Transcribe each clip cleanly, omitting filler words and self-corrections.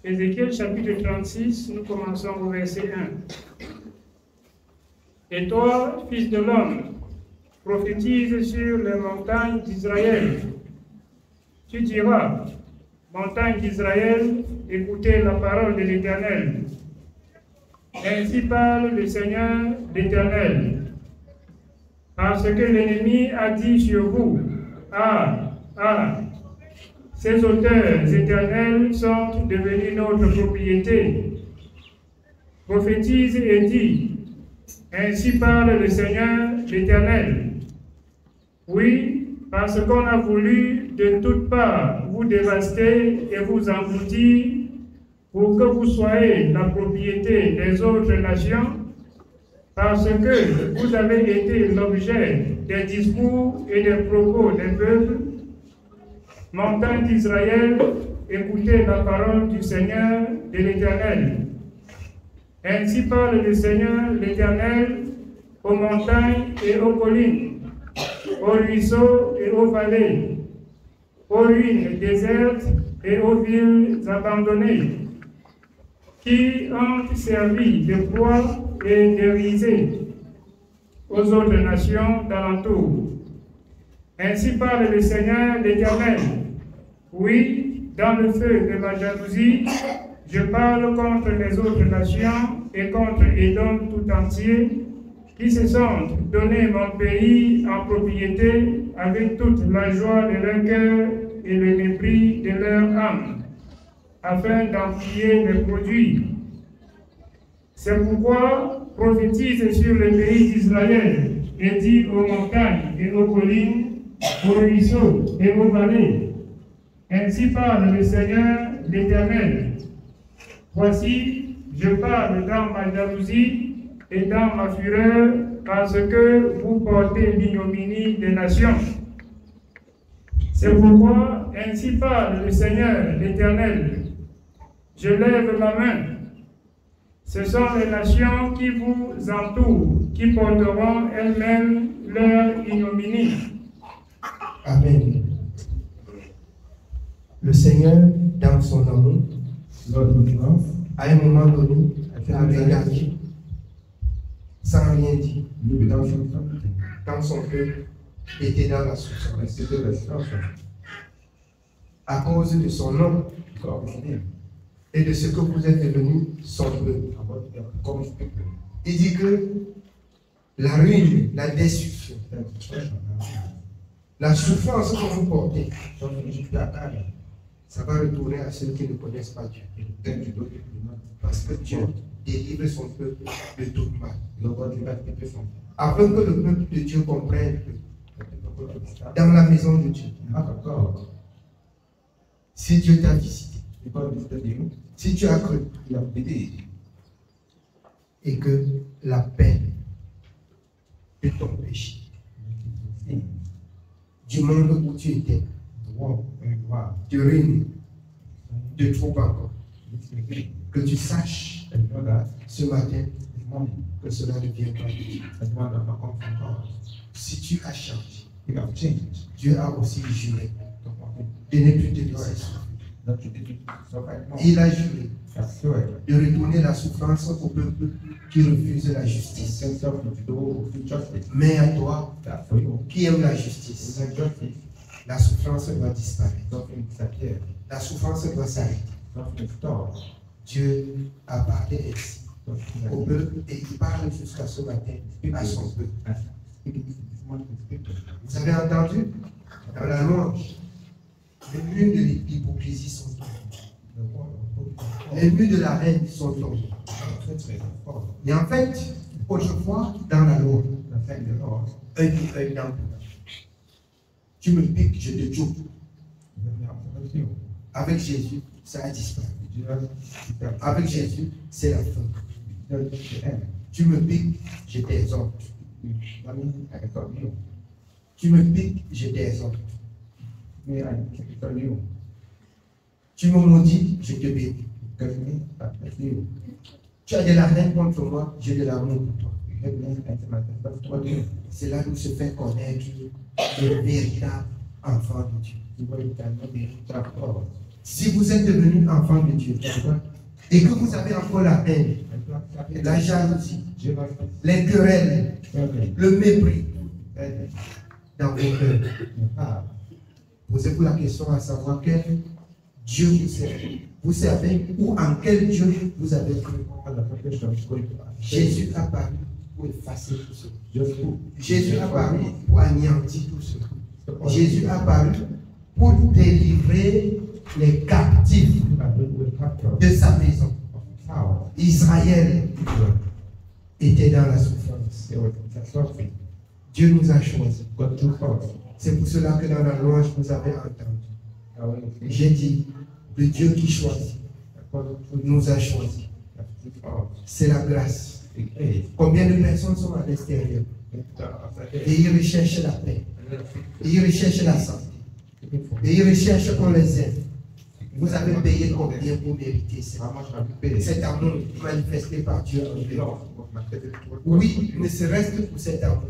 Ézéchiel chapitre 36, nous commençons au verset 1. Et toi, fils de l'homme, prophétise sur les montagnes d'Israël. Tu diras, montagnes d'Israël, écoutez la parole de l'Éternel. Ainsi parle le Seigneur l'Éternel. Parce que l'ennemi a dit sur vous, ces auteurs éternels sont devenus notre propriété. Prophétise et dis, ainsi parle le Seigneur l'Éternel. Oui, parce qu'on a voulu de toutes parts vous dévaster et vous engloutir pour que vous soyez la propriété des autres nations, parce que vous avez été l'objet des discours et des propos des peuples. Montagne d'Israël, écoutez la parole du Seigneur de l'Éternel. Ainsi parle le Seigneur l'Éternel aux montagnes et aux collines, aux ruisseaux et aux vallées, aux ruines désertes et aux villes abandonnées, qui ont servi de proie et de risée aux autres nations d'alentour. Ainsi parle le Seigneur l'Éternel. Oui, dans le feu de ma jalousie, je parle contre les autres nations et contre Édom tout entier, qui se sont donné mon pays en propriété avec toute la joie de leur cœur et le mépris de leur âme, afin d'en piller les produits. C'est pourquoi prophétise sur le pays d'Israël et dis aux montagnes et aux collines, aux ruisseaux et aux vallées. Ainsi parle le Seigneur l'Éternel. Voici, je parle dans ma jalousie et dans ma fureur, parce que vous portez l'ignominie des nations. C'est pourquoi, ainsi parle le Seigneur l'Éternel. Je lève ma main. Ce sont les nations qui vous entourent, qui porteront elles-mêmes leur ignominie. Amen. Le Seigneur, dans son amour, à un moment donné, a regardé, sans rien dire, quand son peuple était dans la souffrance. À cause de son nom et de ce que vous êtes devenu son peuple. Il dit que la ruine, la destruction, la souffrance que vous portez, ça va retourner à ceux qui ne connaissent pas Dieu. Parce que Dieu délivre son peuple de tout mal. Afin que le peuple de Dieu comprenne que dans la maison de Dieu, si Dieu t'a visité, si tu as cru, et que la peine de ton péché, du monde où tu étais, de ruine, de trouble encore, que tu saches ce matin que cela ne vient pas de Dieu. Si tu as changé, Dieu a aussi juré de ne plus te laisser souffrir. Il a juré de retourner la souffrance au peuple qui refuse la justice. Mais à toi, qui aime la justice, la souffrance doit disparaître. La souffrance doit s'arrêter. Dieu a parlé ainsi au peuple et il parle jusqu'à ce matin à son peuple. Vous avez entendu dans la louange, les murs de l'hypocrisie sont tombés. Les murs de la haine sont tombés. Et en fait, autrefois, dans la loi, œil pour œil, dent pour dent. Tu me piques, je te tue. Avec Jésus, ça a disparu. Avec Jésus, c'est la fin. Tu me piques, je t'exhorte. Tu me piques, je t'exhorte. Tu me maudis, je te bénis. Tu as de la haine contre moi, j'ai de l'amour pour toi. C'est là où se fait connaître le véritable enfant de Dieu. Si vous êtes devenu enfant de Dieu et que vous avez encore la haine, la jalousie, les querelles, le mépris dans vos cœurs, posez-vous la question à savoir quel Dieu vous sert. Vous savez ou en quel Dieu vous avez cru. Jésus a paru pour effacer tout cela. Jésus a paru pour anéantir tout cela. Jésus a paru pour délivrer les captifs de sa maison. Israël était dans la souffrance. Dieu nous a choisis. C'est pour cela que dans la louange, vous avez entendu. J'ai dit, le Dieu qui choisit nous a choisis. C'est la grâce. Combien de personnes sont à l'extérieur et ils recherchent la paix, et ils recherchent la santé, et ils recherchent qu'on les aide. Vous avez payé combien pour mériter cet amour manifesté par Dieu en vous? Oui, ne serait-ce que pour cet amour.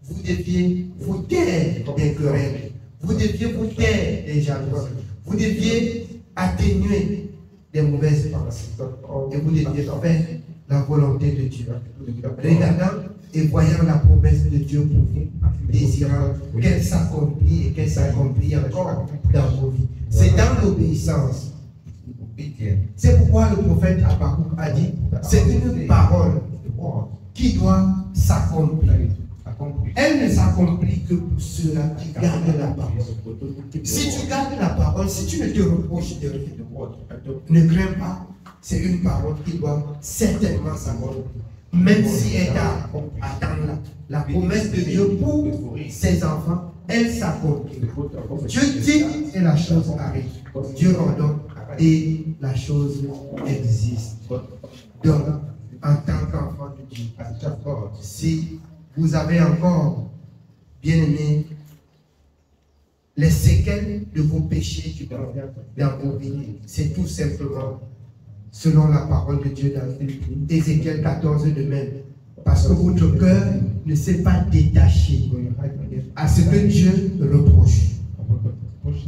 Vous deviez vous taire des querelles, vous deviez vous taire des jalousies, vous deviez atténuer des mauvaises pensées, et vous deviez faire la volonté de Dieu. Regardant et voyant la promesse de Dieu pour vous, désirant qu'elle s'accomplit et qu'elle s'accomplit encore dans vos vies. C'est dans l'obéissance. C'est pourquoi le prophète Habakkuk a dit, c'est une parole qui doit s'accomplir. Elle ne s'accomplit que pour ceux-là qui gardent la parole. Si tu gardes la parole, si tu ne te reproches de rien, ne crains pas, c'est une parole qui doit certainement s'accomplir. Même si elle a atteint la promesse de Dieu pour ses enfants, elle s'accomplit. Dieu dit et la chose arrive. Dieu ordonne et la chose existe. Donc, en tant qu'enfant de Dieu, si vous avez encore, bien aimé, les séquelles de vos péchés dans vos vies, c'est tout simplement selon la parole de Dieu dans Ézéchiel 14 de même. Parce que votre cœur ne s'est pas détaché à ce que Dieu reproche.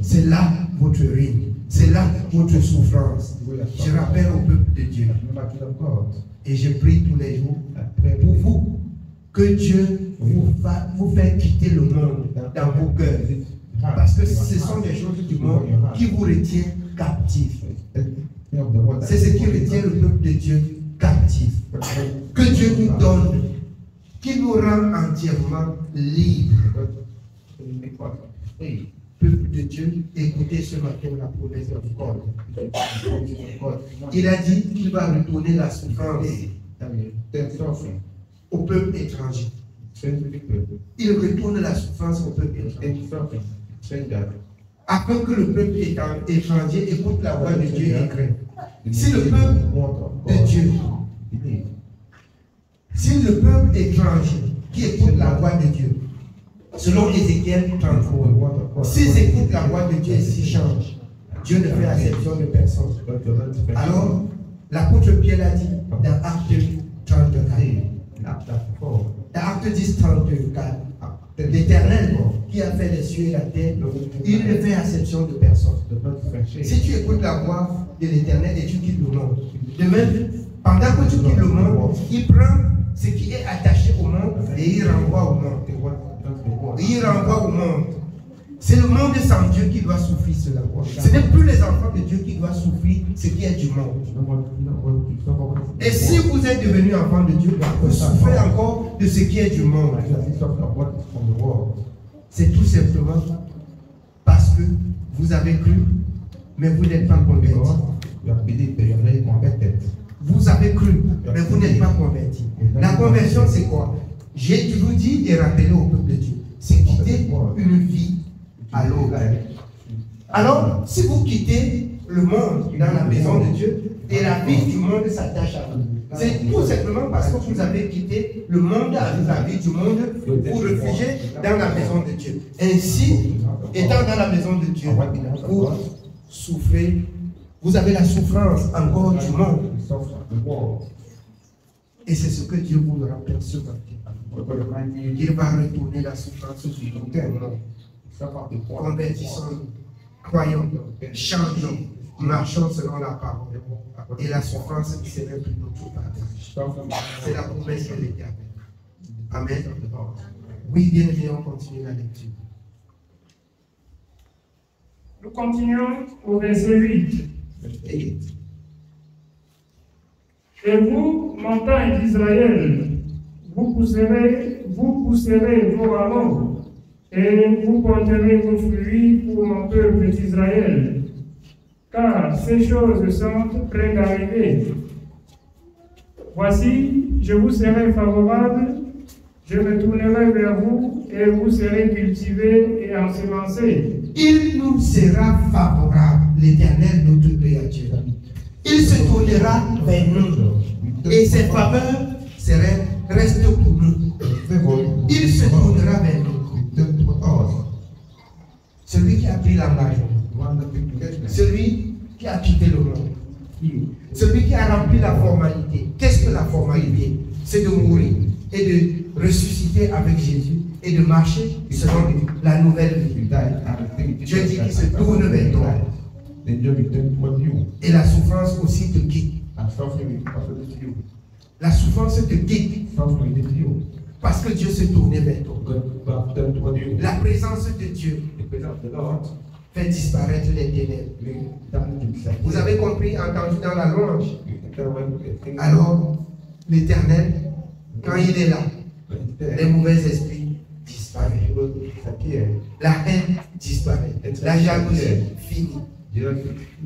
C'est là votre ruine. C'est là votre souffrance. Je rappelle au peuple de Dieu. Et je prie tous les jours pour vous que Dieu vous fait quitter le monde dans vos cœurs. Parce que ce sont des choses du monde qui vous retiennent captifs. C'est ce qui retient le peuple de Dieu captif. Que Dieu nous donne, qui nous rend entièrement libres. Peuple de Dieu, écoutez ce matin la promesse de God. Il a dit qu'il va retourner la souffrance au peuple étranger. Il retourne la souffrance au peuple étranger. Afin que le peuple étranger écoute la voix de Dieu et craint. Si le peuple de Dieu, si le peuple étranger qui écoute la voix de Dieu, selon Ézéchiel 33, s'ils écoutent la voix de Dieu et s'ils changent, Dieu ne fait exception de personne. Alors, l'apôtre Pierre l'a dit dans Acte 34. Dans Acte 10, 34, l'Éternel qui a fait les cieux et la terre, il ne fait exception de personne. Si tu écoutes la voix de l'Éternel et tu quittes le monde, de même, pendant que tu quittes le monde, il prend ce qui est attaché au monde et il renvoie au monde. Et il renvoie au monde. C'est le monde sans Dieu qui doit souffrir cela. Ce n'est plus les enfants de Dieu qui doivent souffrir ce qui est du monde. Et si vous êtes devenu enfant de Dieu, vous souffrez encore de ce qui est du monde. C'est tout simplement parce que vous avez cru, mais vous n'êtes pas converti. Vous avez cru, mais vous n'êtes pas converti. La conversion, c'est quoi? J'ai toujours dit et rappelé au peuple de Dieu, c'est quitter une vie à l'autre. Alors, si vous quittez le monde dans la maison de Dieu, et la vie du monde s'attache à vous, c'est tout simplement parce que vous avez quitté le monde avec la vie du monde, vous réfugiez dans la maison de Dieu. Ainsi, étant dans la maison de Dieu, vous souffrez, vous avez la souffrance encore du monde. Et c'est ce que Dieu vous rappelle ce matin. Il va retourner la souffrance du monde. Convertissons-nous, croyons, changeons, marchant selon la parole. Et la souffrance ne serait plus notre partage. C'est la promesse de l'Éternel. Amen. Oui, bien aimé, on continue la lecture. Nous continuons au verset 8. Et vous, montagnes d'Israël, vous pousserez vos rameaux, et vous porterez vos fruits pour mon peuple d'Israël, car ces choses sont près d'arriver. Voici, je vous serai favorable, je me tournerai vers vous, et vous serez cultivés et ensemencés. Il nous sera favorable, l'Éternel, notre Créateur. Il se tournera vers nous, et ses faveurs restent pour nous. Il se tournera vers nous. Celui qui a pris l'engagement, celui qui a quitté le monde, celui qui a rempli la formalité. Qu'est-ce que la formalité? C'est de mourir et de ressusciter avec Jésus et de marcher selon la nouvelle vie. Dieu dit qu'il se tourne vers toi. Et la souffrance aussi te quitte. La souffrance te quitte. Parce que Dieu se tournait vers toi. La présence de Dieu fait disparaître les ténèbres. Vous avez compris, entendu dans la louange. Alors, l'Éternel, quand il est là, les mauvais esprits disparaissent. La haine disparaît. La jalousie finit.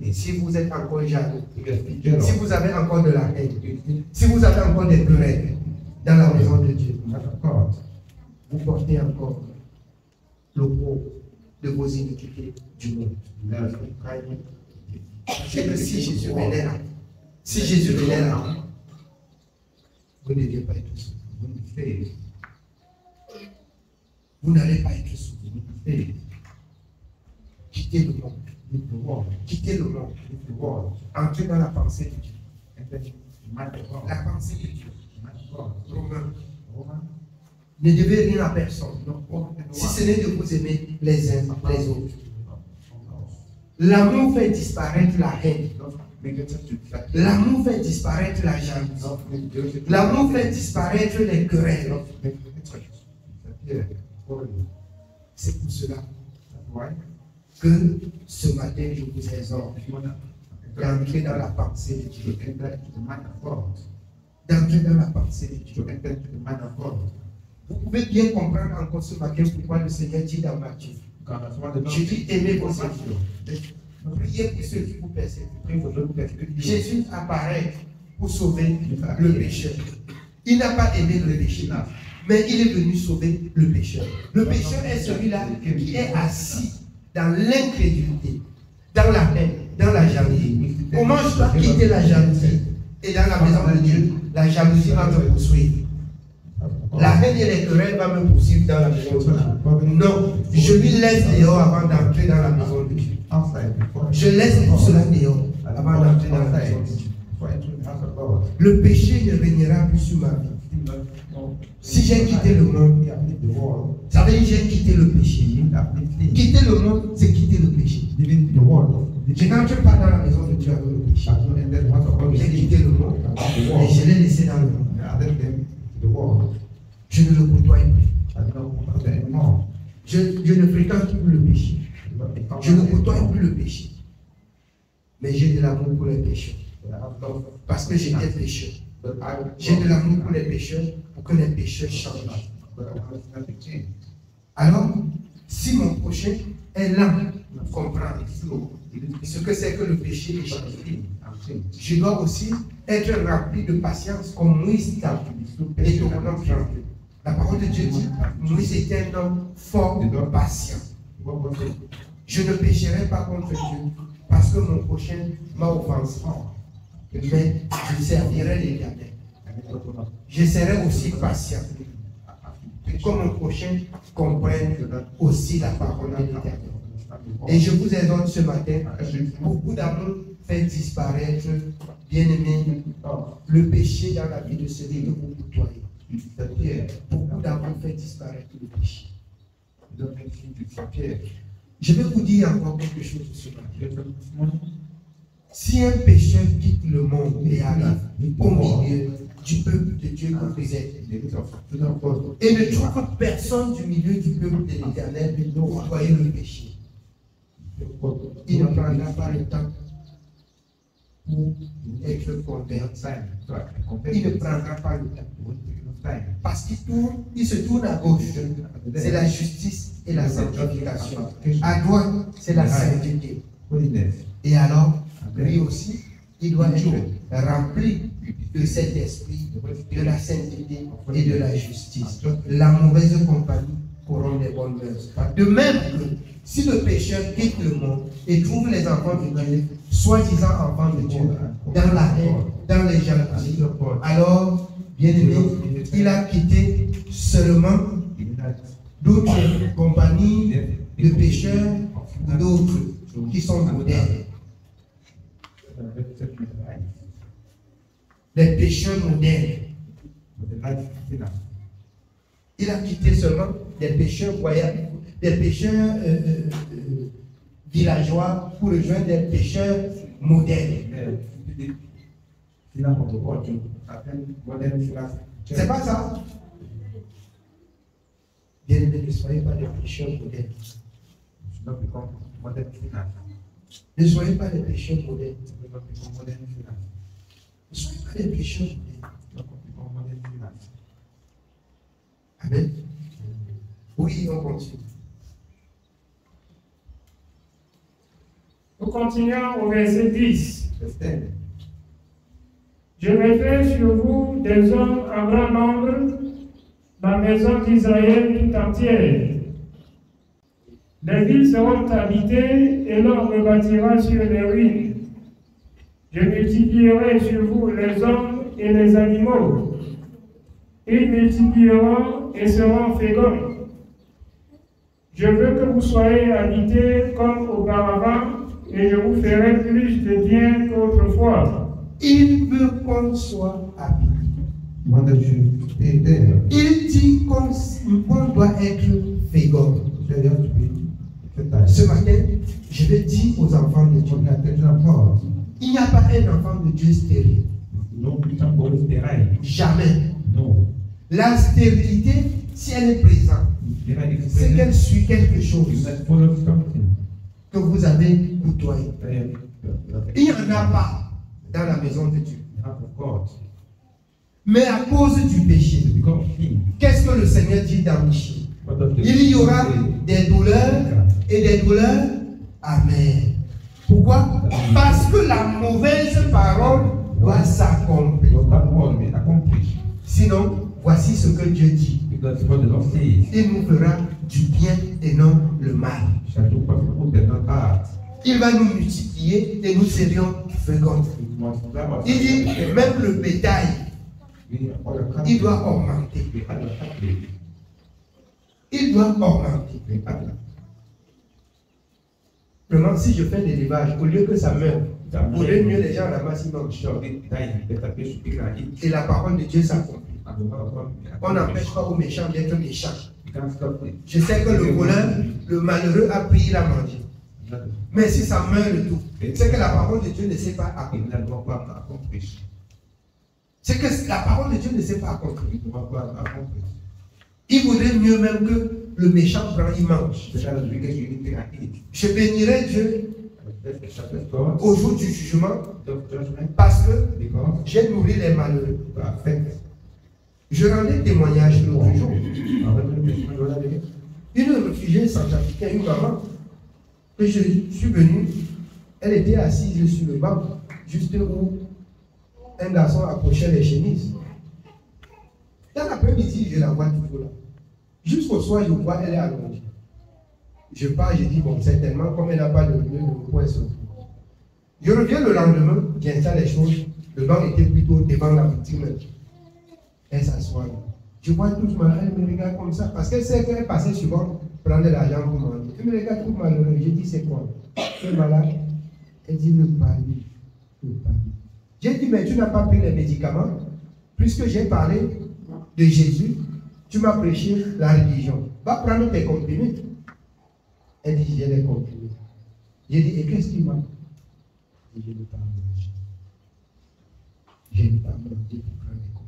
Et si vous êtes encore jaloux, si vous avez encore de la haine, si vous avez encore des querelles dans la maison de Dieu, vous portez encore le poids de vos iniquités du monde. C'est que si Jésus venait là, vous ne deviez pas être sauvé. Vous n'allez pas être sauvé. Quittez le monde. Quittez le monde. Entrez dans la pensée de Dieu. La pensée de Dieu. Romain. Ne devez rien à personne. Si ce n'est de vous aimer les uns les autres. L'amour fait disparaître la haine. L'amour fait disparaître la jalousie. L'amour fait disparaître les querelles. C'est pour cela que ce matin, je vous exhorte d'entrer dans la pensée de Dieu. D'entrer dans la pensée de Dieu. Vous pouvez bien comprendre encore ce matin pourquoi le Seigneur dit dans Matthieu. Je dis aimez vos ennemis. Priez pour ceux qui vous persécutent. Jésus apparaît pour sauver le pécheur. Il n'a pas aimé le péché, mais il est venu sauver le pécheur. Le pécheur est celui-là qui est assis dans l'incrédulité, dans la haine, dans la jalousie. Comment je dois quitter la jalousie? Et dans la maison de Dieu, la jalousie va me poursuivre. La haine et les querelles vont me poursuivre dans la maison de Dieu. Non, je lui laisse dehors avant d'entrer dans la maison de Dieu. Je laisse tout cela dehors avant d'entrer dans la maison de Dieu. Le péché ne régnera plus sur ma vie. Si j'ai quitté le monde, ça veut dire que j'ai quitté le péché. Quitter le monde, c'est quitter le péché. Je n'entre pas dans la maison de Dieu avec le péché. J'ai quitté le monde et je l'ai laissé dans le monde. Je ne le côtoie plus. Je ne fréquente plus le péché. Je ne côtoie plus le péché. Mais j'ai de l'amour pour les pécheurs. Parce que j'étais pécheur. J'ai de l'amour pour les pécheurs pour que les pécheurs changent. Alors, si mon prochain est là pour comprendre ce que c'est que le péché et changer, je dois aussi être rempli de patience comme Moïse et de mon homme. La parole de Dieu dit Moïse était un homme fort de patient. Je ne pécherai pas contre Dieu parce que mon prochain m'a offensé. Mais je servirai l'Éternel. Je serai aussi patient. Que mon prochain comprenne aussi la parole de l'Éternel. Et je vous exhorte ce matin, beaucoup d'amour fait disparaître, bien-aimé, le péché dans la vie de celui que vous côtoyez. Beaucoup d'amour fait disparaître le péché. Je vais vous dire encore quelque chose ce matin. Si un pécheur quitte le monde et arrive au milieu du peuple de Dieu que vous êtes, et ne trouve personne du milieu du peuple de l'Éternel pour nettoyer le péché, il ne prendra pas le temps pour être converti. Il ne prendra pas le temps. Parce qu'il se tourne à gauche, c'est la justice et la sanctification. À droite, c'est la sainteté. Et alors, lui aussi, il doit être rempli de cet esprit, de la sainteté et de la justice. La mauvaise compagnie corrompt les bonnes mœurs. De même que si le pécheur quitte le monde et trouve les enfants de Dieu, soi-disant enfants de Dieu, dans la haine, dans les jalousies, alors, bien aimé, il a quitté seulement d'autres compagnies de pécheurs ou d'autres qui sont modernes. Les pécheurs modernes. Il a quitté seulement des pécheurs voyages, des pécheurs villageois pour rejoindre des pécheurs modernes. C'est pas ça. Bien aimé, ne soyez pas des pécheurs modernes. Ne soyez pas des pécheurs modernes. Ne soyez pas des pécheurs modernes. Amen. Oui, on continue. Nous continuons au verset 10. Je mettrai sur vous des hommes en grand nombre, la maison d'Israël tout entière. Les villes seront habitées et l'homme rebâtira sur les ruines. Je multiplierai sur vous les hommes et les animaux. Ils multiplieront et seront féconds. Je veux que vous soyez habités comme auparavant et je vous ferai plus de bien qu'autrefois. Il veut qu'on soit habité. Il dit qu'on doit être fécond. Ce matin, je vais dire aux enfants de Dieu, il n'y a pas un enfant de Dieu stérile. Jamais. Non. La stérilité, si elle est présente, c'est qu'elle suit quelque chose que vous avez côtoyé. Il n'y en a pas dans la maison de Dieu. Mais à cause du péché, qu'est-ce que le Seigneur dit dans Michée? Il y aura des douleurs et des douleurs amères. Pourquoi? Parce que la mauvaise parole doit s'accomplir. Sinon, voici ce que Dieu dit. Il nous fera du bien et non le mal. Il va nous multiplier et nous serions féconds. Il dit, même le bétail, il doit augmenter. Il doit augmenter. Vraiment, si je fais de l'élevage, au lieu que ça meure, au lieu mieux les gens ramassent, ils mangent. Et la parole de Dieu s'accomplit. On n'empêche pas aux méchants d'être méchants. Je sais que le voleur, le malheureux a pris, il a mangé. Mais si ça meurt de tout, c'est que la parole de Dieu ne s'est pas accomplie. C'est que la parole de Dieu ne s'est pas accomplie. Il vaudrait mieux même que le méchant prend, il mange. Je bénirai Dieu au jour du jugement parce que j'ai nourri les malheureux. Je rendais témoignage l'autre jour. Une réfugiée centrafricaine, une maman, que je suis venu, elle était assise sur le banc, juste où un garçon approchait les chemises. Dans l'après-midi, je la vois toujours là. Jusqu'au soir, je vois, elle est allongée. Je pars, je dis, bon, certainement, comme elle n'a pas de lieu, le point se. Je reviens le lendemain, j'installe les choses. Le banc était plutôt devant la victime. Elle s'assoit. Je vois tout malade, elle me regarde comme ça, parce qu'elle sait qu'elle passait souvent prendre de l'argent pour manger. Elle me regarde tout malheureux. Je dis, c'est quoi? Tu es malade? Elle dit, le palier. J'ai dit, mais tu n'as pas pris les médicaments? Puisque j'ai parlé de Jésus, tu m'as prêché la religion. Va prendre tes comprimés. Elle dit, j'ai les comprimés. J'ai dit, et qu'est-ce qui m'a? Et je n'ai pas mangé. Je n'ai pas mangé pour prendre les cours.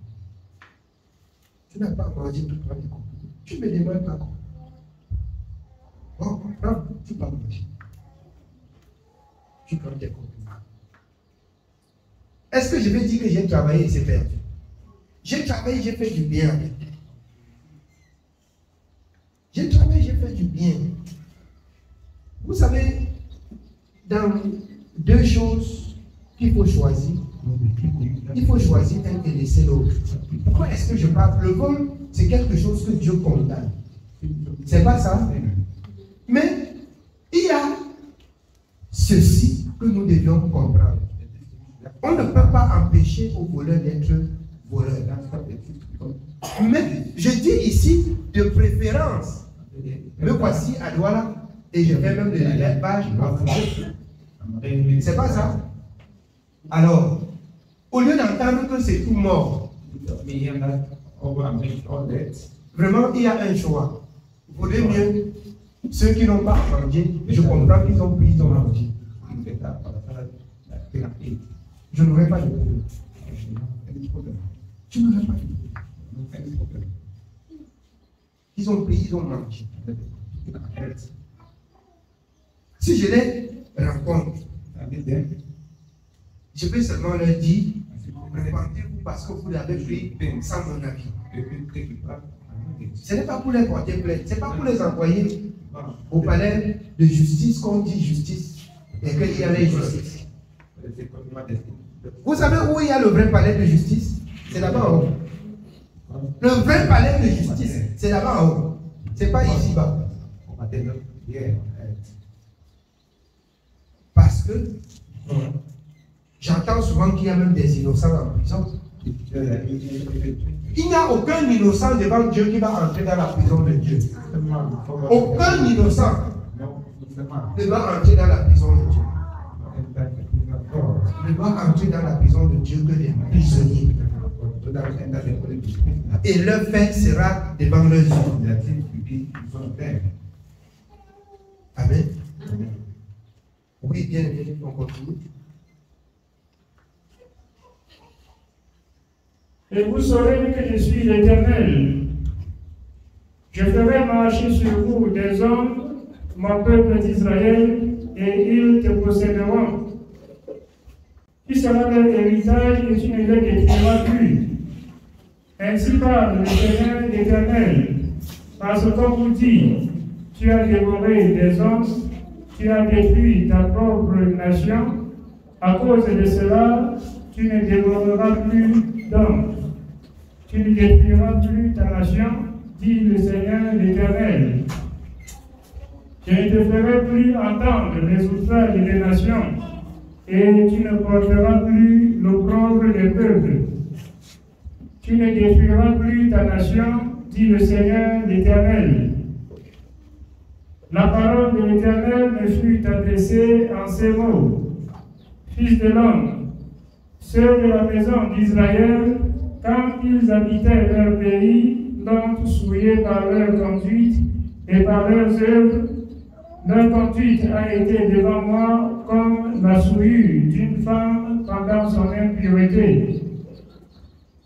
Tu n'as pas mangé pour prendre les cours. Tu me demandes pas quoi. Bon, prends, tu ne vas pas manger. Tu prends tes cours. Est-ce que je vais dire que j'ai travaillé et c'est perdu? J'ai travaillé, j'ai fait du bien. J'ai travaillé, j'ai fait du bien. Vous savez, dans deux choses qu'il faut choisir, il faut choisir un et laisser l'autre. Pourquoi est-ce que je parle? Le vol, c'est quelque chose que Dieu condamne. C'est pas ça? Mais il y a ceci que nous devions comprendre. On ne peut pas empêcher aux voleurs d'être voleurs. Mais je dis ici de préférence. Me voici à Douala et je vais même de la page en français. C'est pas ça? Alors, au lieu d'entendre que c'est tout mort, vraiment il y a un choix. Il vaudrait mieux ceux qui n'ont pas mangé, je comprends qu'ils ont pris, ils ont mangé. Je n'aurai pas de problème. Tu n'aurais pas de problème. Ils ont pris, ils ont mangé. Si je les rencontre, je vais seulement leur dire, répandez-vous parce que vous l'avez pris sans mon avis. Ce n'est pas pour les porter plainte, ce n'est pas pour les envoyer au palais de justice qu'on dit justice et qu'il y a l'injustice. Vous savez où il y a le vrai palais de justice? C'est là-bas en haut. Le vrai palais de justice, c'est là-bas en haut. Ce n'est pas ici-bas. Parce que j'entends souvent qu'il y a même des innocents en prison. Il n'y a aucun innocent devant Dieu qui va entrer dans la prison de Dieu. Aucun innocent ne va entrer dans la prison de Dieu. Ne va entrer dans la prison de Dieu que des prisonniers. Et leur fait sera devant leurs yeux. Amen. Oui, bien, on continue. Et vous saurez que je suis l'Éternel. Je ferai marcher sur vous des hommes, mon peuple d'Israël, et ils te posséderont. Qui sera leur héritage et tu ne les détruiras plus. Ainsi parle le Seigneur l'Éternel. Parce qu'on vous dit, tu as dévoré des hommes, tu as détruit ta propre nation. À cause de cela, tu ne dévoreras plus d'hommes. Tu ne détruiras plus ta nation, dit le Seigneur l'Éternel. Je ne te ferai plus entendre les outrages des nations, et tu ne porteras plus l'opprobre des peuples. Tu ne détruiras plus ta nation, dit le Seigneur l'Éternel. La parole de l'Éternel me fut adressée en ces mots. Fils de l'homme, ceux de la maison d'Israël, quand ils habitaient leur pays, l'ont souillé par leur conduite et par leurs œuvres. Leur conduite a été devant moi comme la souillure d'une femme pendant son impureté.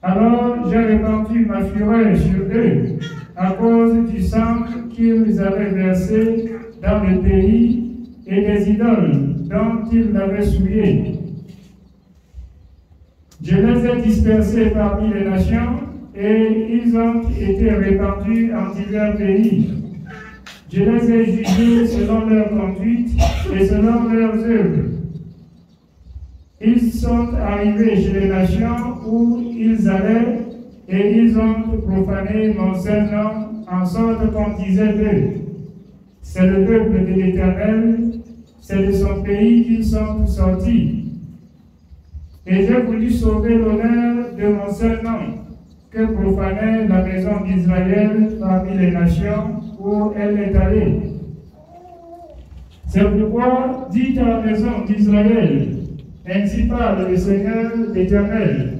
Alors j'ai répandu ma fureur sur eux à cause du sang qu'ils avaient versé dans le pays et des idoles dont ils l'avaient souillé. Je les ai dispersés parmi les nations et ils ont été répandus en divers pays. Je les ai jugés selon leur conduite et selon leurs œuvres. Ils sont arrivés chez les nations où ils allaient et ils ont profané mon saint nom en sorte qu'on disait d'eux. C'est le peuple de l'Éternel, c'est de son pays qu'ils sont sortis. Et j'ai voulu sauver l'honneur de mon saint nom, que profanait la maison d'Israël parmi les nations où elle est allée. C'est pourquoi dites à la maison d'Israël, ainsi parle le Seigneur l'Éternel.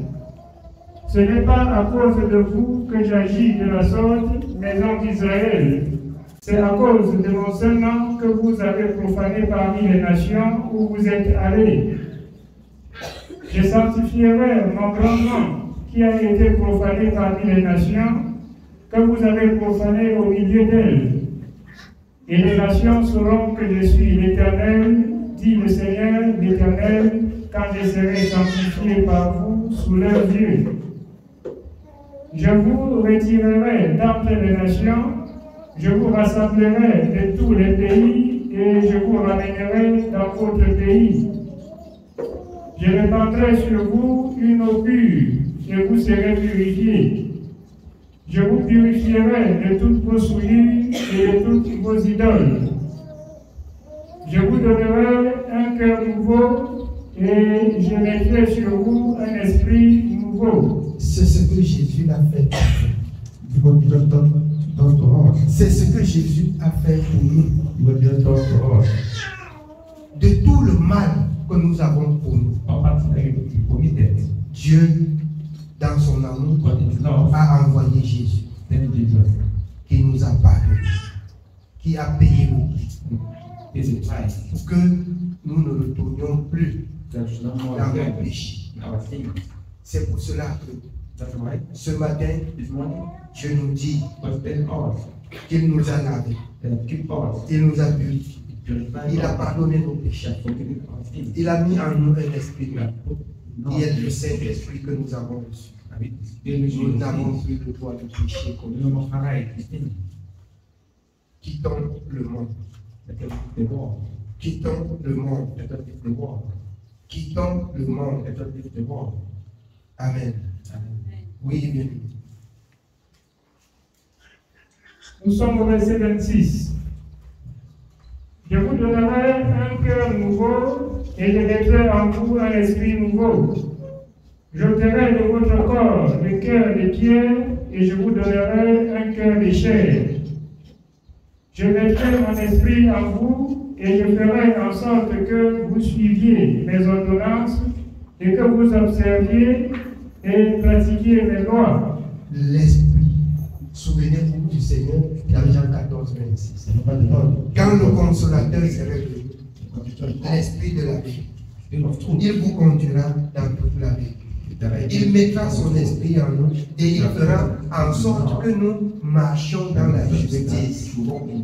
Ce n'est pas à cause de vous que j'agis de la sorte, maison d'Israël. C'est à cause de mon saint nom que vous avez profané parmi les nations où vous êtes allés. Je sanctifierai mon grand nom qui a été profané parmi les nations, que vous avez profané au milieu d'elles. Et les nations sauront que je suis l'Éternel, dit le Seigneur l'Éternel, quand je serai sanctifié par vous sous leurs yeux. Je vous retirerai d'entre les nations, je vous rassemblerai de tous les pays et je vous ramènerai dans votre pays. Je répandrai sur vous une eau pure et vous serez purifiés. Je vous purifierai de toutes vos souillures et de toutes vos idoles. Je vous donnerai un cœur nouveau et je mettrai sur vous un esprit nouveau. C'est ce que Jésus a fait. C'est ce que Jésus a fait pour nous. De tout le mal que nous avons pour nous, Dieu, dans son amour, a envoyé Jésus, qui nous a pardonné, qui a payé le prix, pour que nous ne retournions plus dans le péché. C'est pour cela que ce matin, Dieu nous dit qu'il nous a lavés, il nous a purifiés, il a pardonné nos péchés, il a mis en nous un esprit qui est le Saint-Esprit que nous avons reçu. Nous n'avons plus le droit de pécher comme nous. Quittons le monde. Quittons le monde. Quittons le monde. Amen. Oui, bien. Nous sommes au verset 26. Je vous donnerai un cœur nouveau et je mettrai en vous un esprit nouveau. J'ôterai de votre corps le cœur de pierre et je vous donnerai un cœur de chair. Je mettrai mon esprit en vous et je ferai en sorte que vous suiviez mes ordonnances et que vous observiez et pratiquiez mes lois. L'esprit. Souvenez-vous du Seigneur dans Jean 14, 26. Quand le consolateur serait venu, l'esprit de la vie, il vous conduira dans toute la vie. Il mettra son esprit en nous et il fera en sorte que nous marchions dans la justice.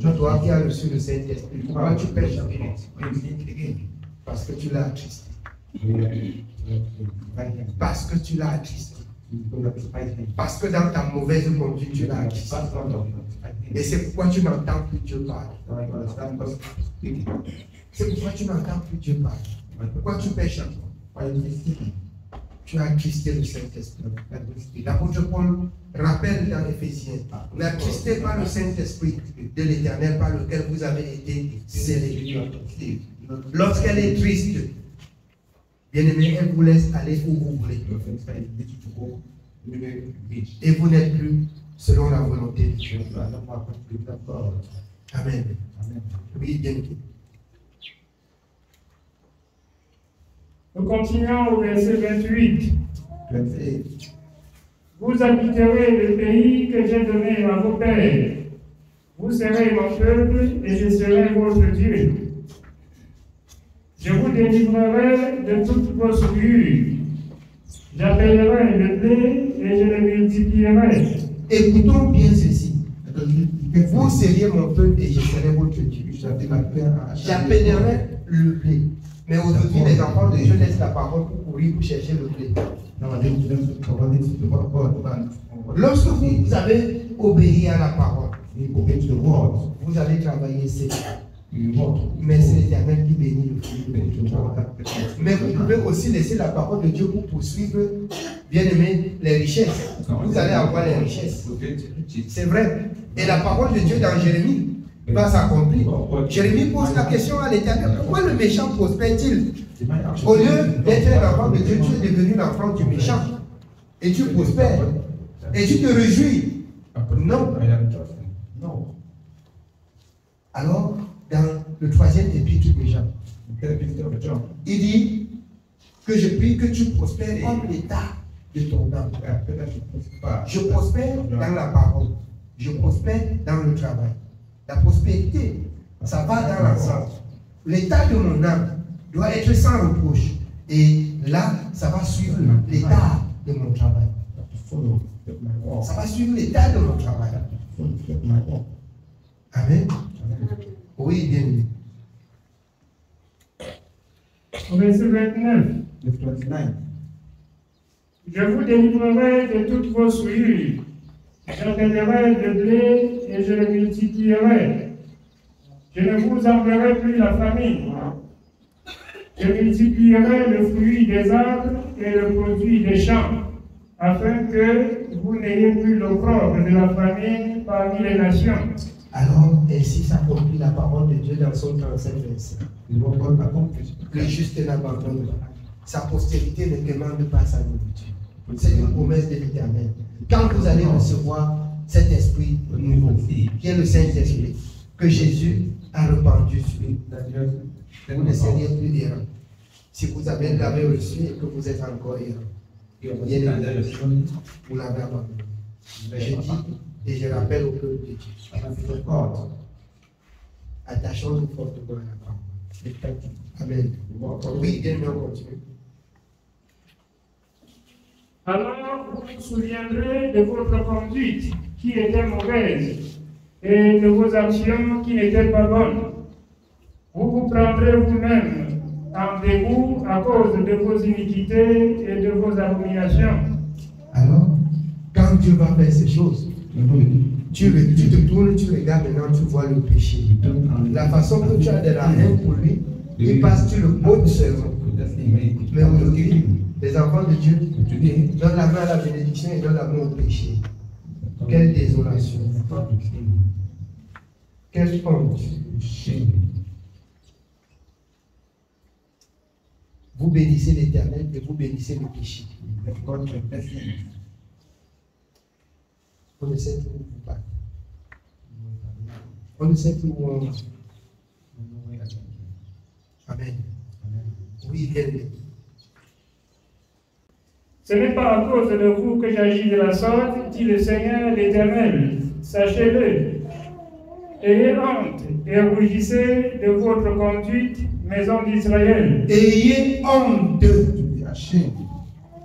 Toi qui as reçu le Saint-Esprit, pourquoi tu pêches encore? Parce que tu l'as attristé. Parce que tu l'as attristé. Parce que dans ta mauvaise conduite, tu l'as attristé. Et c'est pourquoi tu n'entends plus Dieu parler. C'est pourquoi tu n'entends plus Dieu parler. Pourquoi tu pêches encore? Tu as attristé le Saint-Esprit. L'apôtre Paul rappelle dans Éphésiens, n'attristez pas le Saint-Esprit de l'Éternel par lequel vous avez été scellés. Lorsqu'elle est triste, bien-aimé, elle vous laisse aller où vous voulez. Et vous n'êtes plus selon la volonté de Dieu. Amen. Oui, bien-aimé. Nous continuons au verset 28. Vous habiterez le pays que j'ai donné à vos pères. Vous serez mon peuple et je serai votre Dieu. Je vous délivrerai de toutes vos souillures. J'appellerai le blé et je le multiplierai. Écoutons bien ceci. Vous seriez mon peuple et je serai votre Dieu. J'appellerai le blé. Mais aujourd'hui, les enfants de Dieu laissent la parole pour courir pour chercher le blé. Lorsque vous avez obéi à la parole, vous allez travailler seul. Mais c'est l'Éternel qui bénit le fruit. Mais vous pouvez aussi laisser la parole de Dieu pour poursuivre, bien aimé, les richesses. Vous allez avoir les richesses. C'est vrai. Et la parole de Dieu dans Jérémie va s'accomplir. Jérémie pose la question à l'Éternel, pourquoi le méchant prospère-t-il? Au lieu d'être l'enfant de Dieu, tu es devenu l'enfant du méchant. Et tu prospères. Et tu te réjouis. Non. Non. Alors, dans le 3e épître de Jean, il dit que je prie que tu prospères comme l'état de ton âme. Je prospère dans la parole. Je prospère dans le travail. La prospérité, ça va dans l'ensemble. L'état de mon âme doit être sans reproche. Et là, ça va suivre l'état de mon travail. Ça va suivre l'état de mon travail. Amen. Oui, bien aimé. Au verset 29. Je vous délivrerai de toutes vos souillures. J'enterrerai le blé et je le multiplierai. Je ne vous enverrai plus la famine. Je multiplierai le fruit des arbres et le produit des champs, afin que vous n'ayez plus l'opprobre de la famine parmi les nations. Alors, ainsi s'accomplit la parole de Dieu dans son 35 verset. Le juste n'abandonne pas. Sa postérité ne demande pas sa nourriture. C'est une promesse de l'Éternel. Quand vous allez recevoir cet esprit nouveau, qui est le Saint-Esprit, que Jésus a répandu sur vous, vous ne seriez plus errant. Si vous l'avez reçu et que vous êtes encore errant, vous l'avez abandonné. Je dis et je rappelle au peuple de Dieu. Attachons-nous fortement à la parole. Amen. Oui, bien, on continue. Alors vous vous souviendrez de votre conduite qui était mauvaise et de vos actions qui n'étaient pas bonnes. Vous vous prendrez vous-même en dégoût à cause de vos iniquités et de vos abominations. Alors, quand Dieu va faire ces choses, tu te tournes, tu regardes maintenant, tu vois le péché. La façon que tu as de la haine pour lui, il passe sur le beau seulement. Mais aujourd'hui, les enfants de Dieu donnent la main à la bénédiction et donnent la main au péché. Quelle désolation. Quelle honte. Vous bénissez l'Éternel et vous bénissez le péché. On ne sait plus où vous parlez. On ne sait plus où on va. Amen. Oui, bien. Ce n'est pas à cause de vous que j'agis de la sorte, dit le Seigneur l'Éternel. Sachez-le. Ayez honte et rougissez de votre conduite, maison d'Israël. Ayez honte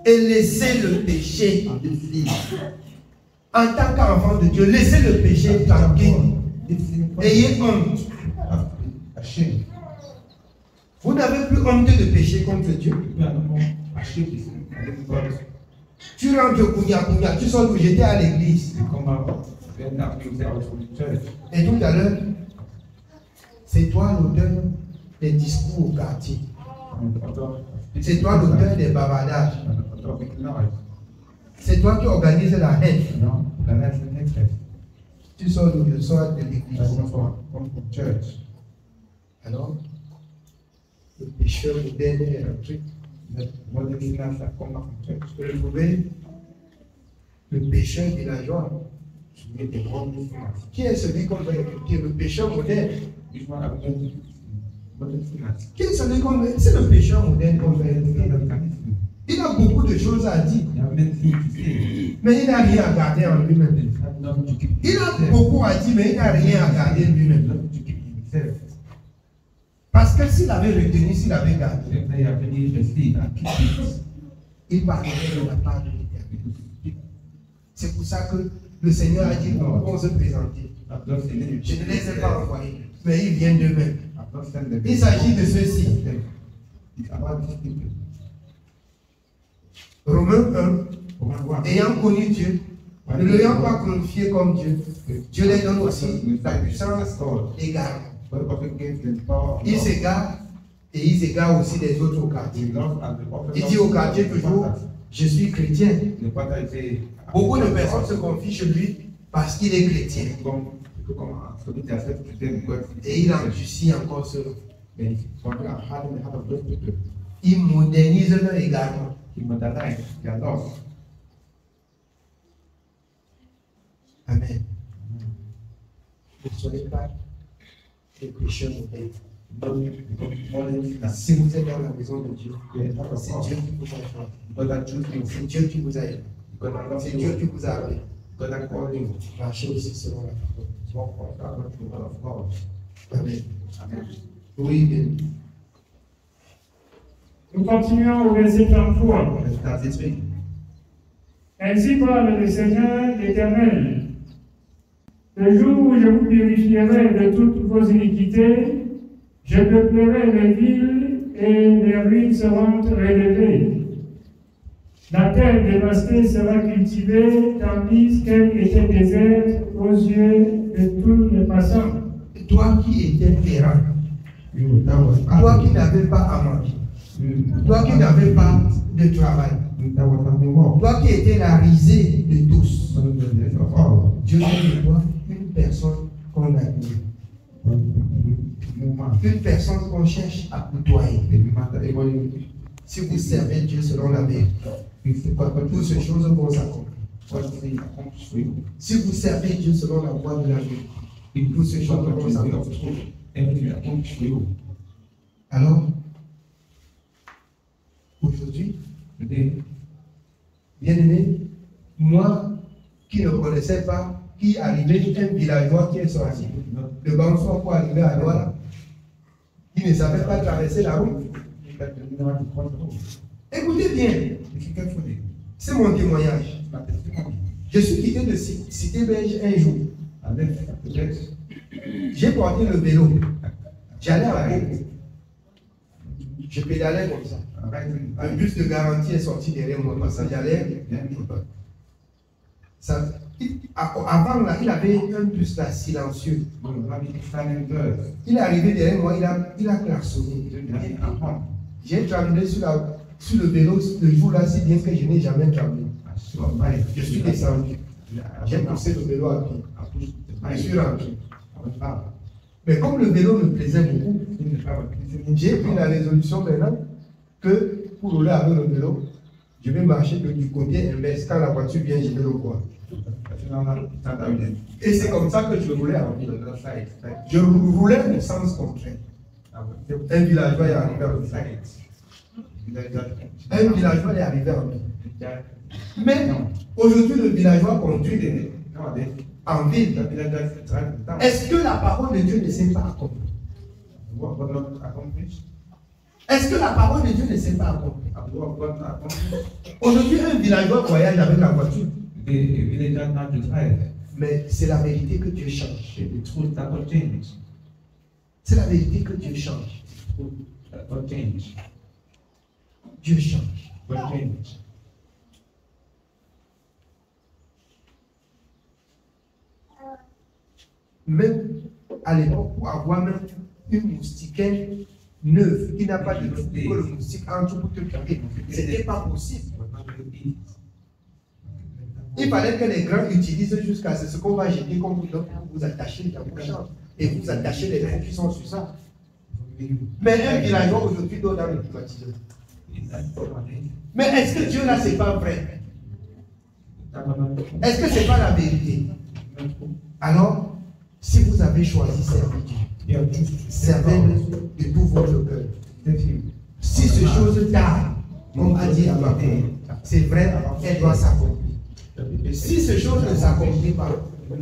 et laissez le péché. En tant qu'enfant de Dieu, laissez le péché tranquille. Ayez honte. Vous n'avez plus honte de pécher contre Dieu. Tu rentres au Kounia, tu sors où j'étais à l'église. Et tout à l'heure, c'est toi l'auteur des discours au quartier. C'est toi l'auteur des bavardages. C'est toi qui organises la haine. Tu sors le soir de l'église. Alors, le pécheur moderne est rentré. Vous trouvez le pécheur villageois. Qui est celui qu'on va écouter? Le pécheur moderne. Qui est celui qu'on va écouter? C'est le pécheur moderne qu'on va écouter. Il a beaucoup de choses à dire. Mais il n'a rien à garder en lui-même. Il a beaucoup à dire, mais il n'a rien à garder lui-même. Parce que s'il avait retenu, s'il avait gardé, il parlerait de la part de l'Éternel. C'est pour ça que le Seigneur a dit qu'on se présenter. Je ne les ai pas envoyés, mais ils viennent d'eux-mêmes. Il s'agit de ceux-ci. Romains 1, ayant connu Dieu, ne l'ayant pas glorifié comme Dieu, Dieu les donne aussi la puissance égarée. Ils s'égarent et ils égarent aussi les autres au quartier. Il dit au quartier toujours, je suis chrétien. Beaucoup de personnes se confient chez lui parce qu'il est chrétien. Et il endurcit encore cela. Il modernise leur égarement. Amen. Ne soyez pas des pécheurs modernes. Si vous êtes dans la maison de Dieu, c'est Dieu qui vous a fait. C'est Dieu qui vous a aidé. C'est Dieu qui vous a appelé. Marchez aussi selon la parole. Amen. Oui, bien. Nous continuons au verset 33. Ainsi parle le Seigneur l'Éternel. Le jour où je vous purifierai de toutes vos iniquités, je peuplerai les villes et les ruines seront relevées. La terre dévastée sera cultivée, tandis qu'elle était déserte aux yeux de tous les passants. Toi qui étais errant, toi qui n'avais pas à manger, toi qui n'avais pas de travail, toi qui étais la risée de tous, Dieu fait de toi une personne qu'on admire, une personne qu'on cherche à côtoyer. Si vous servez Dieu selon la vérité, toutes ces choses vont s'accomplir. Si vous servez Dieu selon la voie de la vérité, toutes ces choses vont s'accomplir. Alors, aujourd'hui, bien aimé, moi qui ne connaissais pas, qui arrivait un villageois qui est sorti de Bansoir pour arriver à Douala, qui ne savait pas traverser la route. Écoutez bien, c'est mon témoignage. Je suis quitté de Cité Belge un jour. J'ai porté le vélo. J'allais à Boko. Je pédalais comme ça. Un bus de garantie est sorti derrière moi. Ça, j'allais. Avant, là, il avait un bus là, silencieux. Il est arrivé derrière moi, il a klaxonné. J'ai tremblé sur le vélo le jour-là, si bien que je n'ai jamais tremblé. Je suis descendu. J'ai poussé le vélo à pied. Je suis rentré. Mais comme le vélo me plaisait beaucoup, j'ai pris la résolution maintenant que pour rouler avec le vélo, je vais marcher du côté inverse. Quand la voiture vient, je vais le voir. Et c'est comme ça que je roulais en ville. Je roulais au sens contraire. Un villageois est arrivé en ville. Un villageois est arrivé en ville. Mais aujourd'hui, le villageois conduit en ville. Est-ce que la parole de Dieu ne s'est pas accomplie? Est-ce que la parole de Dieu ne s'est pas accomplie? Aujourd'hui, un villageois voyage avec la voiture. Mais c'est la vérité que Dieu change. C'est la vérité que Dieu change. Dieu change. Même à l'époque, pour avoir même une moustiquaire neuve qui n'a pas de trou, que le moustique entre pour te piquer, ce n'était pas possible. Il fallait que les grands utilisent jusqu'à ce qu'on va jeter comme vous donne pour vous attacher dans vos champs et vous attacher les trous qui sont sur ça. Mais un villageois aujourd'hui doit dans le climatiseur. Mais est-ce que Dieu là, c'est pas vrai? Est-ce que c'est pas la vérité? Alors, si vous avez choisi servir Dieu, servez-le de tout votre cœur. Si ces choses tardent, on a dit à ma fille, c'est vrai, elle doit s'accomplir. Si ces choses ne s'accomplissent pas,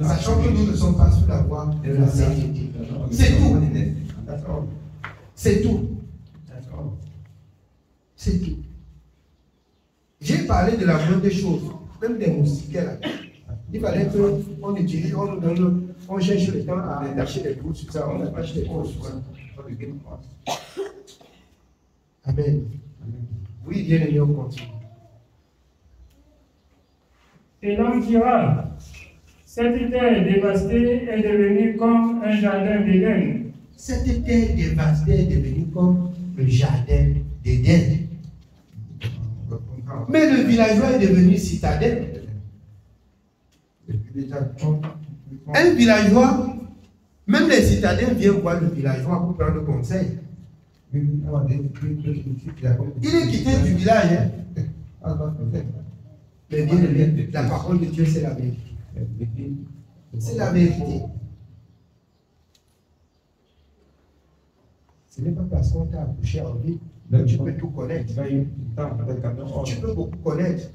sachant que nous ne sommes pas sous la voie de la vérité, c'est tout. C'est tout. C'est tout. J'ai parlé de la moindre des choses, même des moustiquaires là. Il fallait qu'on utilise, on nous donne, on cherche le temps à attacher les trous sur ça, on attache les trous sur ça. Amen. Oui, bien aimé, on continue. Et l'homme dira, cette terre dévastée est devenue comme un jardin d'Éden. Cette terre dévastée est devenue comme le jardin d'Éden. Mais le villageois est devenu citadelle. Un villageois, même les citadins viennent voir le villageois pour prendre conseil. Il est quitté du village. Hein? Mais bien aimé, la parole de Dieu, c'est la vérité. C'est la vérité. Ce n'est pas parce qu'on t'a accouché en vie que tu peux tout connaître. Tu peux beaucoup connaître.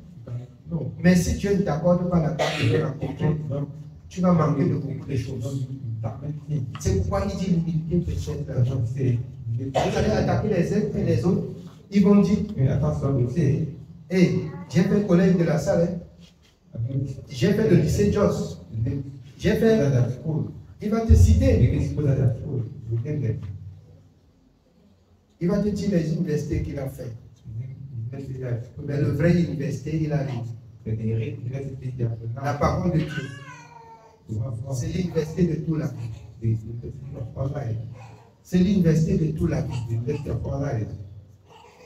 Mais si Dieu ne t'accorde pas la grâce de rencontrer, tu vas manquer de beaucoup de choses. C'est pourquoi il dit l'humilité peut être. Vous allez attaquer les uns et les autres. Ils vont dire, hey, j'ai fait le collège de la salle, hein. J'ai fait le lycée Jos, j'ai fait... Il va te citer. Il va te dire les universités qu'il a fait. Mais le vrai université, il arrive. La parole de Dieu. C'est l'université de tout la vie. C'est l'université de tout la vie.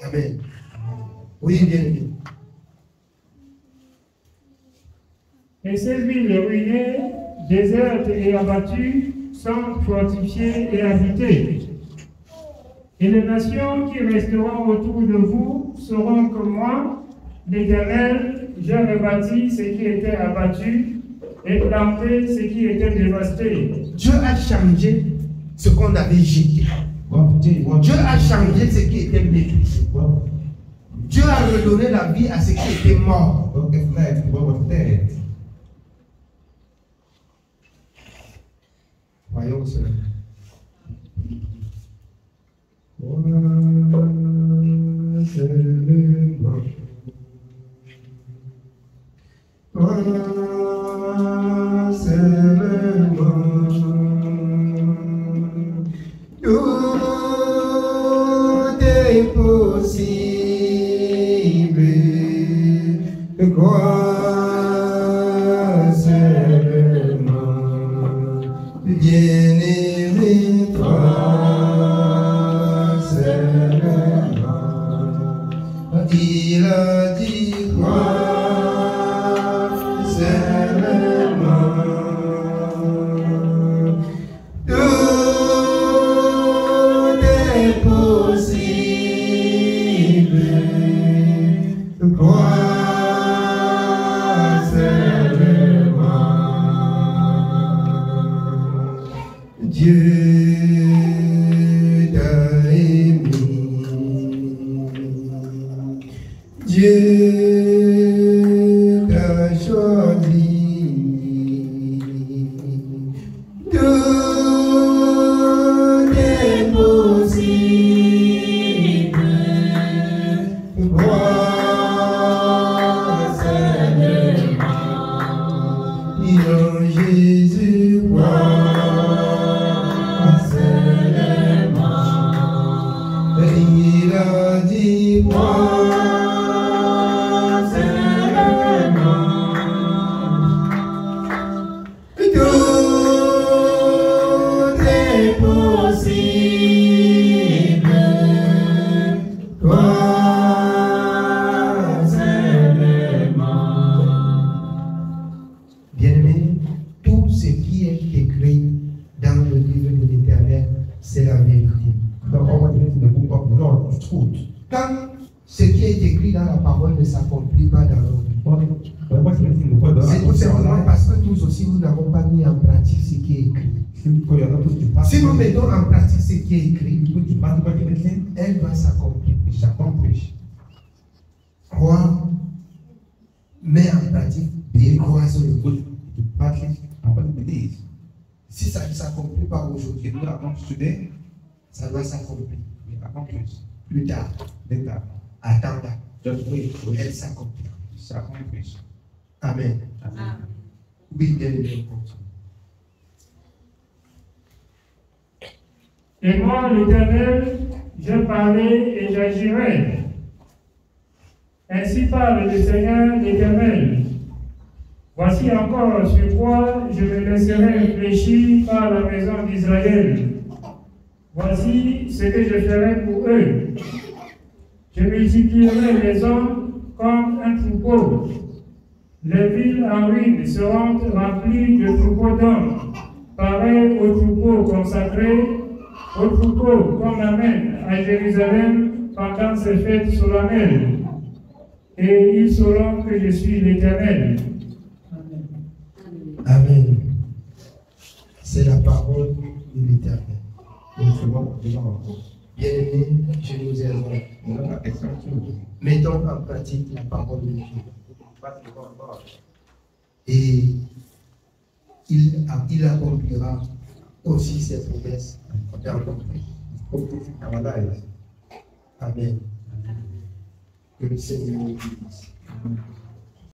Amen. Oui, bien aimé. Et ces villes ruinées, désertes et abattues, sont fortifiées et habitées. Et les nations qui resteront autour de vous sauront que moi, l'Éternel, j'ai rebâti ce qui était abattu et planté ce qui était dévasté. Dieu a changé ce qu'on avait jeté. Dieu a changé ce qui était méprisé. Dieu a redonné la vie à ce qui était mort. Voyons cela. Tout est possible. Crois seulement, bien-aimé, crois seulement. Il a dit crois seulement. Tout est possible. Crois Dieu t'a aimé, Dieu t'a choisi, tout est possible, crois seulement, il en Jésus croit. Il a dit crois seulement. Tout est possible. Crois seulement. Bien-aimé, tout ce qui est écrit dans le livre de l'Éternel, c'est la vérité. Quand ce qui est écrit dans la parole ne s'accomplit pas dans notre vie, c'est tout simplement parce que nous aussi nous n'avons pas mis en pratique ce qui est écrit. Si nous mettons en pratique ce qui est écrit, elle va s'accomplir. Crois, mets en pratique et crois sur le coup. Si ça ne s'accomplit pas aujourd'hui, ça va s'accomplir. Plus tard. Attends. Elle s'accomplit. Amen. Oui, bien aimé. Et moi, l'Éternel, je parlerai et j'agirai. Ainsi parle le Seigneur l'Éternel. Voici encore sur quoi je me laisserai réfléchir par la maison d'Israël. Voici ce que je ferai pour eux. Je multiplierai les hommes comme un troupeau. Les villes en ruine seront remplies de troupeaux d'hommes, pareils aux troupeaux consacrés, aux troupeaux qu'on amène à Jérusalem pendant ces fêtes solennelles. Et ils sauront que je suis l'Éternel. Amen. C'est la parole de l'Éternel. Bien-aimés, je nous exhorte. Mettons en pratique la parole de Dieu. Et il accomplira aussi ses promesses dans notre vie. Amen. Que le Seigneur nous bénisse.